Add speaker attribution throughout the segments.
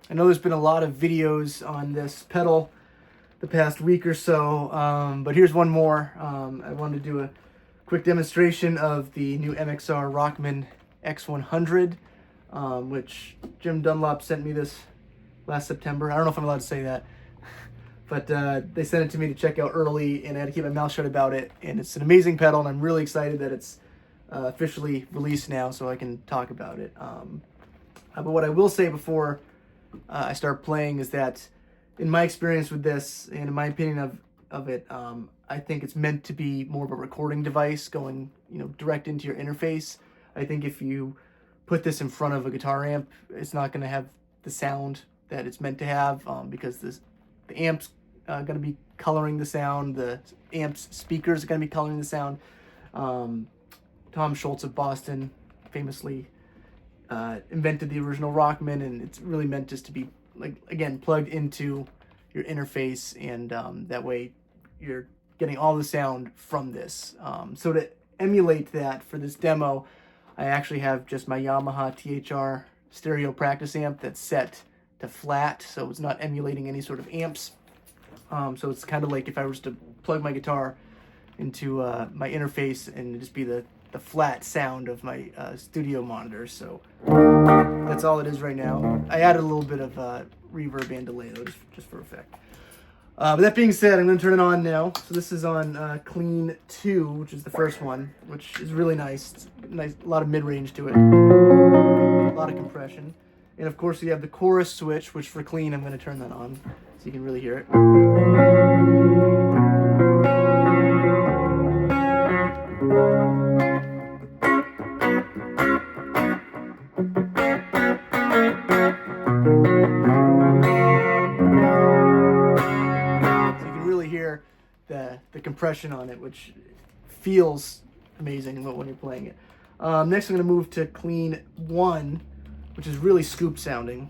Speaker 1: I know there's been a lot of videos on this pedal the past week or so, but here's one more. I wanted to do a quick demonstration of the new MXR Rockman X100, which Jim Dunlop sent me this last September. I don't know if I'm allowed to say that, but they sent it to me to check out early, and I had to keep my mouth shut about it. And it's an amazing pedal, and I'm really excited that it's officially released now, so I can talk about it. But what I will say before I start playing is that, in my experience with this, and in my opinion of it, I think it's meant to be more of a recording device, going direct into your interface. I think if you put this in front of a guitar amp, it's not going to have the sound that it's meant to have, because the amp's going to be coloring the sound, the amp's speakers are going to be coloring the sound. Tom Schultz of Boston famously invented the original Rockman, and it's really meant just to be, like, again, plugged into your interface, and that way you're getting all the sound from this. So to emulate that for this demo, I actually have just my Yamaha THR stereo practice amp that's set to flat, so it's not emulating any sort of amps. So it's kind of like if I was to plug my guitar into my interface and just be the flat sound of my studio monitor. So that's all it is right now. I added a little bit of reverb and delay though, just for effect. But that being said, I'm going to turn it on now. So this is on Clean 2, which is the first one, which is really nice. It's nice, a lot of mid-range to it, a lot of compression. And of course, you have the chorus switch, which for Clean, I'm going to turn that on so you can really hear it. Hear the compression on it, which feels amazing when you're playing it. Next, I'm going to move to Clean 1, which is really scoop sounding.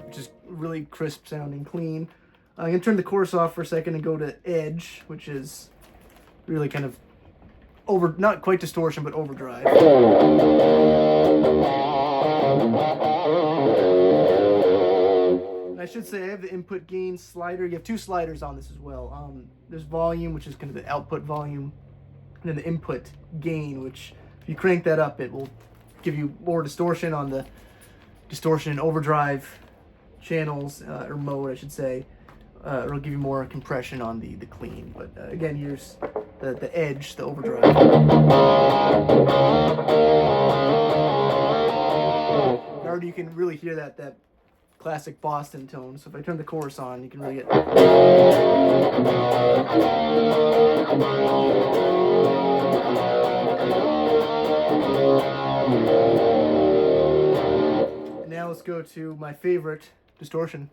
Speaker 1: Which is really crisp sounding, clean. I'm going to turn the chorus off for a second and go to Edge, which is really kind of not quite distortion, but overdrive. And I should say I have the input gain slider. You have two sliders on this as well. There's volume, which is kind of the output volume, and then the input gain, which if you crank that up, it will give you more distortion on the distortion and overdrive channels, or mode, I should say. It'll give you more compression on the clean. But again, here's the edge, the overdrive. Already you can really hear that classic Boston tone. So if I turn the chorus on, you can really get... And now let's go to my favorite, distortion.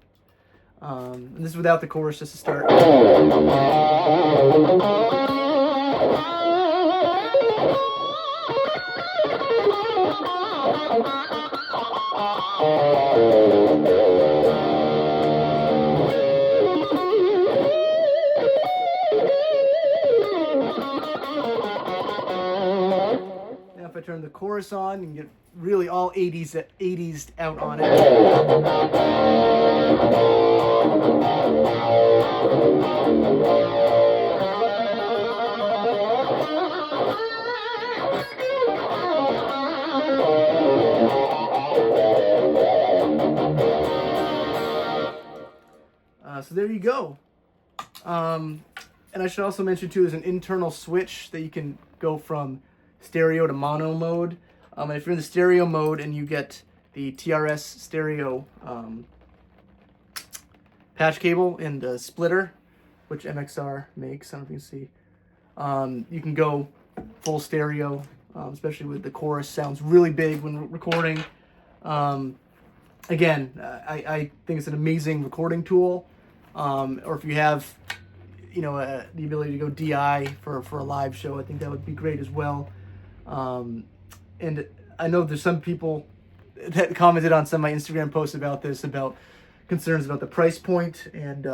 Speaker 1: And this is without the chorus, just to start. Now if I turn the chorus on, you can get really all 80s out on it. So there you go. And I should also mention too, there's an internal switch that you can go from stereo to mono mode. And if you're in the stereo mode and you get the TRS stereo patch cable and the splitter, which MXR makes, I don't know if you can see, you can go full stereo, especially with the chorus. Sounds really big when recording. Again, I think it's an amazing recording tool. Or if you have, the ability to go DI for a live show, I think that would be great as well. And I know there's some people that commented on some of my Instagram posts about this, about concerns about the price point, and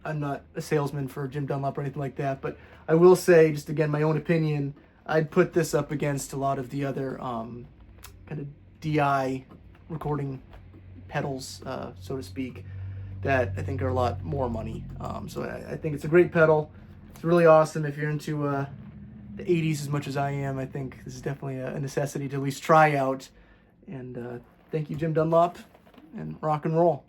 Speaker 1: I'm not a salesman for Jim Dunlop or anything like that, but I will say, just again, my own opinion, I'd put this up against a lot of the other kind of DI recording pedals, so to speak, that I think are a lot more money. So I think it's a great pedal. It's really awesome if you're into the 80s as much as I am. I think this is definitely a necessity to at least try out. And thank you, Jim Dunlop, and rock and roll.